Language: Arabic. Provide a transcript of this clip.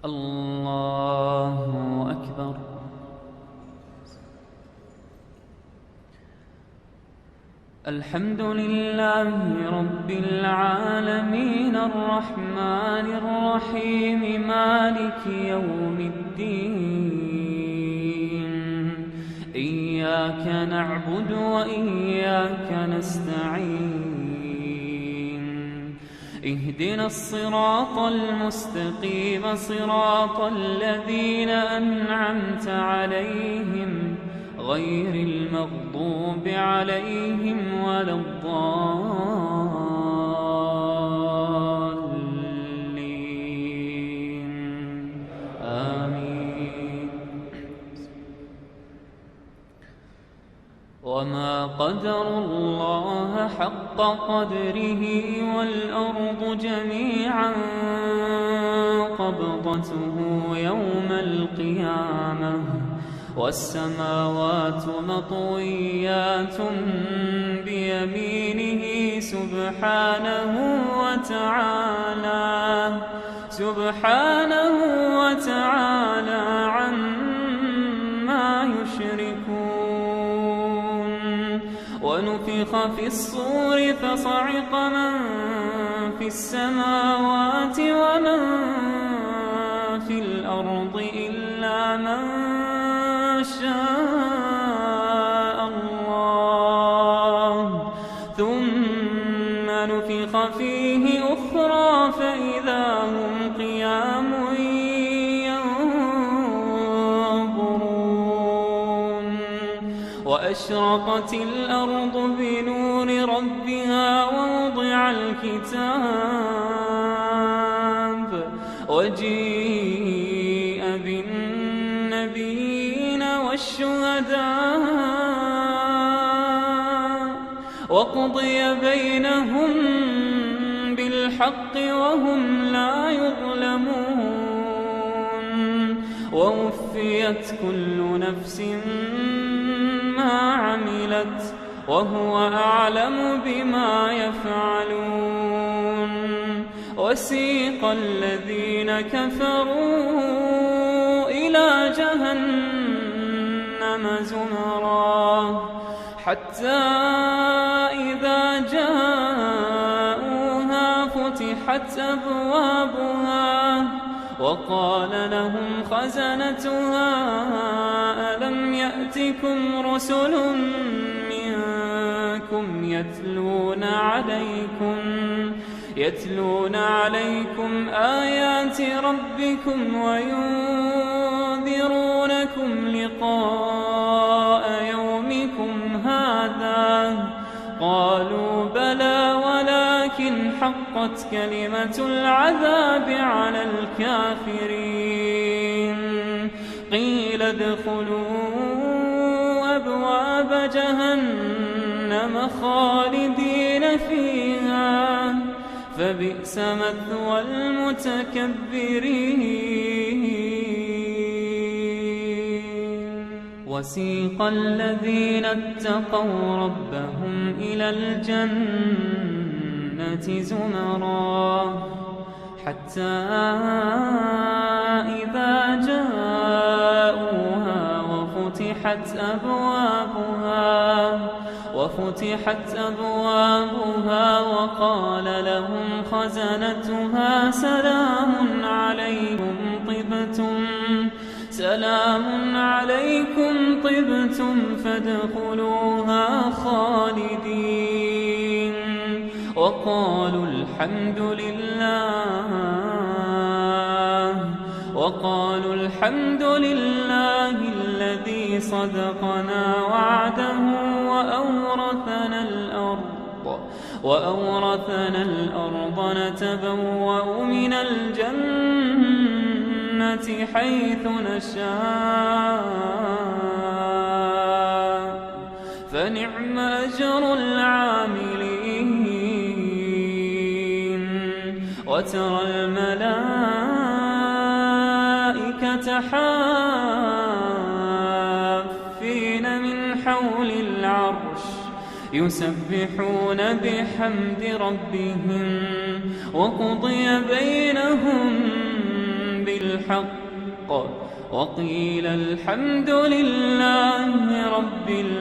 الله أكبر. الحمد لله رب العالمين الرحمن الرحيم مالك يوم الدين. إياك نعبد وإياك نستعين. اهدنا الصراط المستقيم صراط الذين أنعمت عليهم غير المغضوب عليهم ولا الضالين. آمين. وما قدروا الله حق قدره والأرض جميعا قبضته يوم القيامة والسماوات مطويات بيمينه سبحانه وتعالى عما يشركون. ونفخ في الصور فصعق من في السماوات ومن في الأرض إلا من شاء الله، ثم نفخ فيه أخرى فإذا هم قيام ينظرون. وأشرقت الأرض بنور ربها ووضع الكتاب وجيء بالنبيين والشهداء وقضي بينهم بالحق وهم لا يظلمون. ووفيت كل نفس ما عملت وهو أعلم بما يفعلون. وسيق الذين كفروا إلى جهنم زمرا حتى إذا جاءوها فتحت أبوابها وقال لهم خزنتها ألم يأتكم رسل منكم يتلون عليكم آيات ربكم وينذرونكم لقاء يومكم هذا؟ قالوا بلى ولكن حقت كلمة العذاب على الكافرين. قيل ادخلوا أبواب جهنم خالدين فيها فبئس مثوى المتكبرين. وسيق الذين اتقوا ربهم إلى الجنة زمرا حتى إذا جاءوها وفتحت أبوابها وقال لهم خزنتها سلام عليكم طبتم فادخلوها خالدين. وقالوا الحمد لله الذي صدقنا وعده وأورثنا الأرض نتبوأ من الجنة حيث نشاء فنعم أجر العاملين. وترى الملائكة حافين من حول العرش يسبحون بحمد ربهم وقضي بينهم بالحق بالحق وقيل الحمد لله رب العالمين.